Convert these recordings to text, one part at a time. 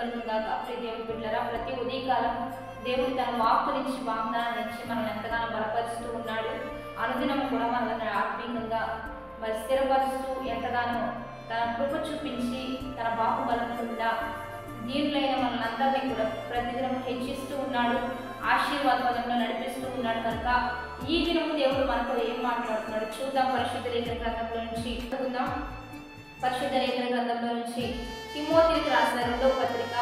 కలుగును గాక. ప్రియ దేవుని బిడ్డలారా, ప్రతి ఉదయకాలం దేవుడు తన వాక్కునిచ్చి వాగ్దానాన్ని ఇచ్చి మనల్ని ఎంతగానో బలపరుస్తూ ఉన్నాడు. అనుదినం కూడా మనల్ని ఆత్మీయంగా మరి స్థిరపరుస్తూ ఎంతగానో తన కృప చూపించి తన బాహుబలం కింద దీనులైన మనల్ని అందరినీ కూడా ప్రతిదినం హెచ్చిస్తూ ఉన్నాడు, ఆశీర్వాదంలో నడిపిస్తూ ఉన్నాడు. కనుక ఈ దినము దేవుడు మనతో ఏం మాట్లాడుతున్నాడు చూద్దాం. పరిశుద్ధ లేఖన గ్రంథంలో నుంచి చదువుదాం. పరిశుద్ధ లేఖన గ్రంథంలో నుంచి తిమోతికి రాసిన 2వ పత్రిక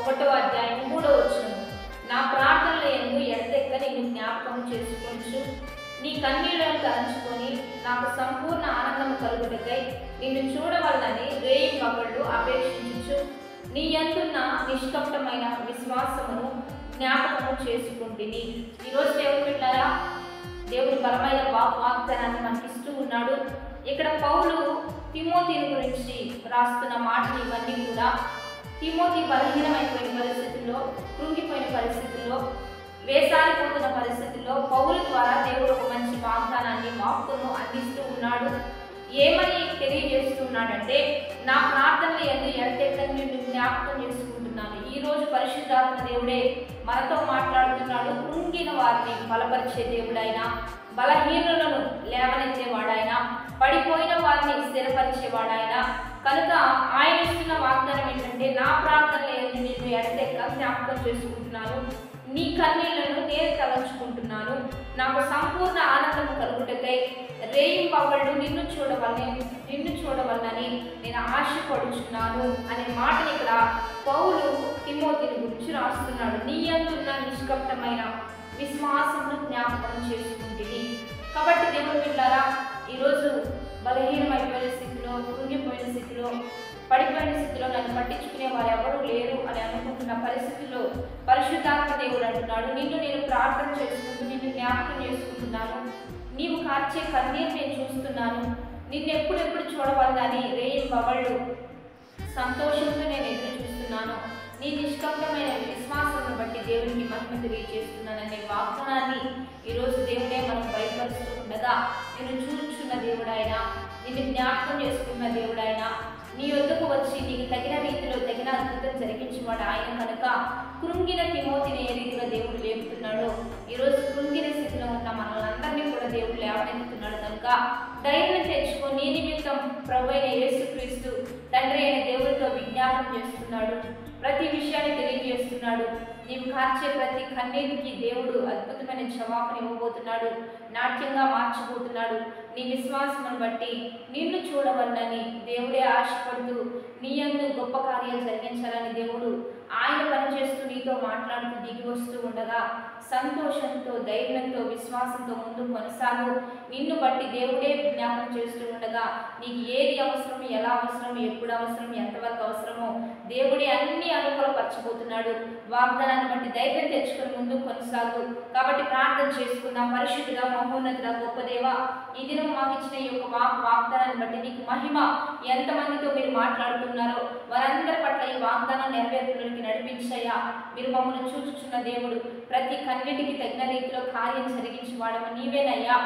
1వ అధ్యాయం 3వ వచనం. నా ప్రార్థనల యందు ఎడతెక్క నిన్ను జ్ఞాపకం చేసుకొనుచు నీ కన్నీళ్లను తలంచుకొని నాకు సంపూర్ణ ఆనందం కలుగుటకై నిన్ను చూడవలనని రేయింబగళ్ళు అపేక్షించుచు నీ యందున్న నిష్కపటమైన విశ్వాసమును జ్ఞాపకము చేసుకుంటుని. ఈరోజు దేవుని బిడ్డలారా, దేవుని బలమైన వాగ్దానాన్ని మనకి ఇస్తూ ఉన్నాడు. ఇక్కడ పౌలు తిమోతిని గురించి రాస్తున్న మాటలు ఇవన్నీ కూడా తిమోతి బలహీనమైపోయిన పరిస్థితుల్లో, కృంగిపోయిన పరిస్థితుల్లో, వేసారిపోతున్న పరిస్థితుల్లో పౌలు ద్వారా దేవుడు ఒక మంచి వాగ్దానాన్ని వాక్కును అందిస్తూ ఉన్నాడు. ఏమని తెలియజేస్తున్నాడంటే, నా ప్రార్థనలు యందు ఎడతెక్కని నిన్ను జ్ఞాపకం చేసుకుంటున్నాను. ఈరోజు పరిశుద్ధాత్మ దేవుడే మనతో మాట్లాడుతున్నాడు. కృంగిన వారిని బలపరిచే దేవుడైనా, బలహీనులను లేవనెత్తేవాడైనా, పడిపోయిన వారిని స్థిరపరిచేవాడైనా. కనుక ఆయన ఇస్తున్న వాగ్దానం ఏంటంటే, నా ప్రార్థనలు యందు నిన్ను ఎడతెక్క జ్ఞాపకం చేసుకుంటున్నాను, నీ కన్నీళ్లను నేను తలంచుకుంటున్నాను, నాకు సంపూర్ణ ఆనందం కలుగుటకై రేయింబగళ్ళు నిన్ను చూడవలనని నేను ఆశపడుచున్నాను అనే మాటని ఇక్కడ పౌలు తిమోతిని గురించి రాస్తున్నాడు. నీ యందున్న నిష్కపటమైన విశ్వాసమును జ్ఞాపకం చేసుకుంటుంది. కాబట్టి దేవుని బిడ్డలారా, ఈరోజు బలహీనమైపోయిన స్థితిలో, కృంగిపోయిన స్థితిలో, పడిపోయిన స్థితిలో నన్ను పట్టించుకునే వారు ఎవరూ లేరు అని అనుకుంటున్న పరిస్థితుల్లో పరిశుద్ధాత్మ దేవుడు అంటున్నాడు, నిన్ను నేను ప్రార్థన చేసుకుంటూ నిన్ను జ్ఞాపకం చేసుకుంటున్నాను, నీవు కార్చే కన్నీరు నేను చూస్తున్నాను, నిన్ను ఎప్పుడెప్పుడు చూడవల్లని రేయింబగళ్ళు సంతోషంతో నేను ఎదురు చూస్తున్నాను, నీ నిష్కపటమైన విశ్వాసాన్ని బట్టి దేవునికి మహిమ తెలియజేస్తున్నాననే వాగ్దానాన్ని ఈరోజు దేవుడే మనం బయలుపరుస్తూ ఉండగా, నిన్ను చూచున్న దేవుడైనా, నిన్ను జ్ఞాపకం చేసుకున్న దేవుడైనా, నీ వద్దకు వచ్చి నీకు తగిన రీతిలో తగిన అద్భుతం జరిగించేవాడు ఆయన. కనుక కృంగిన తిమోతిని ఏ రీతిలో దేవుడు లేపుతున్నాడో, ఈరోజు కృంగిన స్థితిలో ఉన్న మనల్ని అందరినీ కూడా దేవుడు లేవనెత్తుతున్నాడు. కనుక ధైర్యం తెచ్చుకొని నీ నిమిత్తం ప్రభువైన యేసుక్రీస్తు తండ్రి అయిన దేవుడితో విజ్ఞాపన చేస్తున్నాడు, ప్రతి విషయాన్ని తెలియజేస్తున్నాడు. నీవు కార్చే ప్రతి కన్నీటికి దేవుడు అద్భుతమైన జవాబుని ఇవ్వబోతున్నాడు, నాట్యంగా మార్చబోతున్నాడు. నీ విశ్వాసమును బట్టి నిన్ను చూడవలనని దేవుడే ఆశపడుతూ నీ యందు గొప్ప కార్యాలు జరిగించాలని దేవుడు ఆయన పనిచేస్తూ నీతో మాట్లాడుతూ దిగి వస్తూ ఉండగా, సంతోషంతో, ధైర్యంతో, విశ్వాసంతో ముందు కొనసాగు. నిన్ను బట్టి దేవుడే జ్ఞాపకం చేస్తూ ఉండగా, నీకు ఏది అవసరం, ఎలా అవసరం, ఎప్పుడు అవసరం, ఎంతవరకు అవసరమో దేవుడే అన్ని అనుకూలపరచబోతున్నాడు. వాగ్దానాన్ని బట్టి ధైర్యం తెచ్చుకొని ముందు కొనసాగు. కాబట్టి ప్రార్థన చేసుకున్న పరిశుద్ధుడా, మహోన్నతుడా, గొప్ప దేవా, ఈ దినం మాకు ఇచ్చిన ఈ యొక్క వాగ్దానాన్ని బట్టి నీకు మహిమ. ఎంతమందితో మీరు మాట్లాడుతున్నారో వారందరి పట్ల ఈ వాగ్దానం నెరవేర్పులోకి నడిపించయ్యా. మీరు మమ్మల్ని చూచుచున్న దేవుడు, ప్రతి కన్నిటికి తగిన రీతిలో కార్యం జరిగించి వాడము నీవేనయ్యా.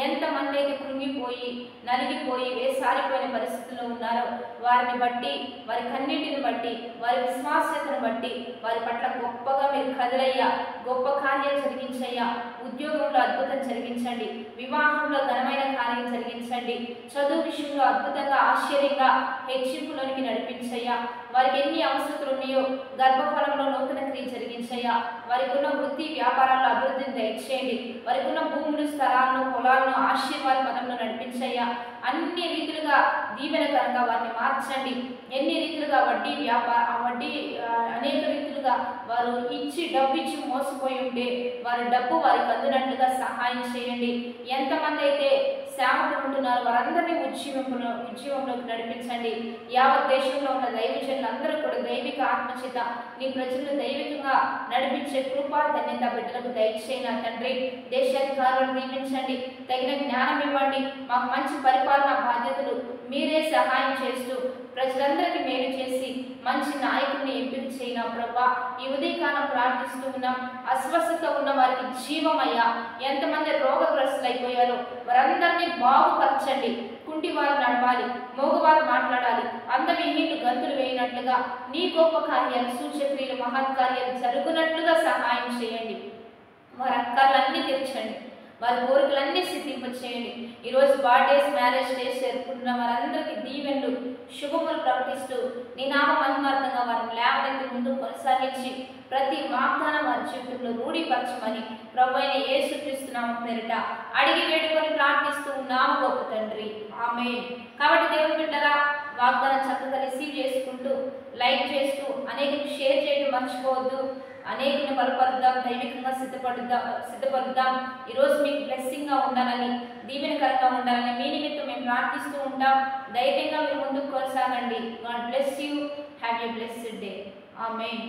ఎంతమంది అయితే కృంగిపోయి, నలిగిపోయి, వేసారిపోయిన పరిస్థితుల్లో ఉన్నారో వారిని బట్టి, వారి కన్నిటిని బట్టి, వారి విశ్వాసతను బట్టి వారి పట్ల గొప్పగా మీరు కదలయ్యా, గొప్ప కార్యాలు జరిగించయ్యా. ఉద్యోగంలో అద్భుతం జరిగించండి, వివాహంలో ఘనమైన కార్యం జరిగించండి, చదువు విషయంలో అద్భుతంగా, ఆశ్చర్యంగా హెచ్చింపులోనికి నడిపించయ్యా. వారికి ఎన్ని అవసరాలు ఉన్నాయో గర్భఫలంలో నూతన క్రియ జరిగించయ్యా. వారికి ఉన్న వృత్తి వ్యాపారాల్లో అభివృద్ధిని దయచేయండి. వారికి ఉన్న భూములు, స్థలాలను, పొలాలను ఆశీర్వాద పదంలో నడిపించయ్యా. అన్ని రీతులుగా దీవెనకరంగా వారిని మార్చండి. ఎన్ని రీతులుగా వడ్డీ అనేక రీతులుగా వారు డబ్బు ఇచ్చి మోసపోయి ఉంటే వారి డబ్బు వారికి అందినట్లుగా సహాయం చేయండి. ఎంతమంది అయితే సేవకులు ఉంటున్నారో వారందరినీ ఉద్యమంలోకి నడిపించండి. యావత్ దేశంలో ఉన్న దైవజనులందరూ కూడా దైవిక ఆత్మచేత నీ ప్రజలను దైవికంగా నడిపించే కృపా ధన్యత బిడ్డలకు దయచేయన తండ్రి. దేశాధికారులను నియమించండి, తగిన జ్ఞానం ఇవ్వండి. మాకు మంచి పరిపాలన బాధ్యతలు మీరే సహాయం చేస్తూ ప్రజలందరికీ మేలు చేసి మంచి నాయకుడిని ఎంపిక చేయనా ప్రభా. ఈ ఉదయకాలం ప్రార్థిస్తూ ఉన్నాం. అస్వస్థత ఉన్న వారికి జీవమయ్యా. ఎంతమంది రోగగ్రస్తులైపోయారో వారందరినీ బాగుపరచండి. కుంటి వారు నడవాలి, మోగవారు మాట్లాడాలి, అందవిహీనులు గంతులు వేయినట్లుగా నీ గొప్ప కార్యాలు, సూచక్రియలు, మహత్కార్యాలు జరుగునట్లుగా సహాయం చేయండి. వారి అక్కర్లన్నీ తీర్చండి, వారి కోరికలన్నీ సిద్ధింపచేయండి. ఈరోజు బర్త్డేస్, మ్యారేజ్ డేస్ జరుపుకుంటున్న వారందరికీ దీవెనలు, శుభములు ప్రకటిస్తూ నీ నామ మహిమార్థంగా వారిని లేవనెత్తి ముందు కొనసాగించి ప్రతి వాగ్దానం వారి జీవితంలో రూఢీపరచమని ప్రభువైన యేసుక్రీస్తు నామం పేరిట అడిగి వేడుకొని ప్రార్థిస్తూ ఉన్నాము గొప్ప తండ్రి, ఆమేన్. కాబట్టి దేవుని బిడ్డలారా, వాగ్దానం చక్కగా రిసీవ్ చేసుకుంటూ లైక్ చేస్తూ అనేకులకు షేర్ చేయడం మర్చిపోవద్దు. అనేకులను బలపరుద్దాం, దైవికంగా సిద్ధపరుద్దాం. ఈరోజు మీకు బ్లెస్సింగ్గా ఉండాలని, దీవెనకరంగా ఉండాలని మీ నిమిత్తం మేము ప్రార్థిస్తూ ఉంటాం. ధైర్యంగా మీరు ముందుకు కొనసాగండి. God bless you. Have a blessed day. Amen.